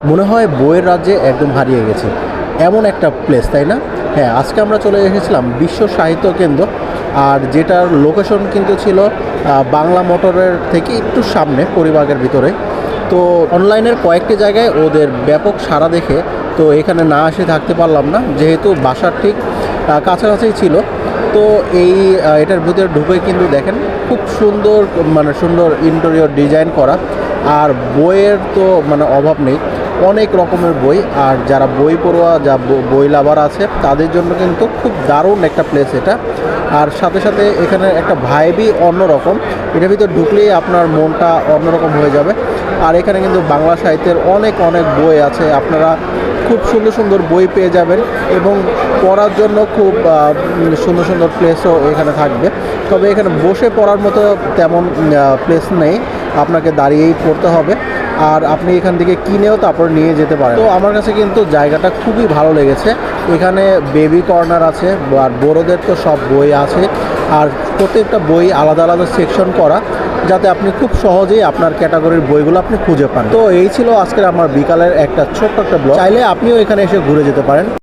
মনে হয় বইয়ের রাজ্যে একদম হারিয়ে গেছে এমন একটা প্লেস, তাই না? হ্যাঁ, আজকে আমরা চলে এসেছিলাম বিশ্ব সাহিত্য কেন্দ্র, আর যেটার লোকেশন কিন্তু ছিল বাংলা মোটরের থেকে একটু সামনে পরিবাগের ভিতরে। তো অনলাইনের কয়েকটি জায়গায় ওদের ব্যাপক সাড়া দেখে তো এখানে না এসে থাকতে পারলাম না, যেহেতু বাসার ঠিক কাছাকাছি ছিল। তো এটার ভিতরে ঢুকে কিন্তু দেখেন খুব সুন্দর, মানে সুন্দর ইন্টেরিয়র ডিজাইন করা, আর বইয়ের তো মানে অভাব নেই, অনেক রকমের বই। আর যারা বই পড়ুয়া, যা বই লাভার আছে তাদের জন্য কিন্তু খুব দারুণ একটা প্লেস এটা। আর সাথে সাথে এখানে একটা ভাইবই অন্যরকম, এটার ভিতর ঢুকলেই আপনার মনটা অন্যরকম হয়ে যাবে। আর এখানে কিন্তু বাংলা সাহিত্যের অনেক অনেক বই আছে, আপনারা খুব সুন্দর সুন্দর বই পেয়ে যাবেন এবং পড়ার জন্য খুব সুন্দর সুন্দর প্লেসও এখানে থাকবে। তবে এখানে বসে পড়ার মতো তেমন প্লেস নেই, আপনাকে দাঁড়িয়েই পড়তে হবে। আর আপনি এখান থেকে কিনেও তারপর নিয়ে যেতে পারেন। তো আমার কাছে কিন্তু জায়গাটা খুবই ভালো লেগেছে। এখানে বেবি কর্নার আছে, আর বড়োদের তো সব বই আছে, আর প্রত্যেকটা বই আলাদা আলাদা সেকশন করা, যাতে আপনি খুব সহজেই আপনার ক্যাটাগরির বইগুলো আপনি খুঁজে পান। তো এই ছিল আজকের আমার বিকালের একটা ছোট্ট একটা ব্লগ। চাইলে আপনিও এখানে এসে ঘুরে যেতে পারেন।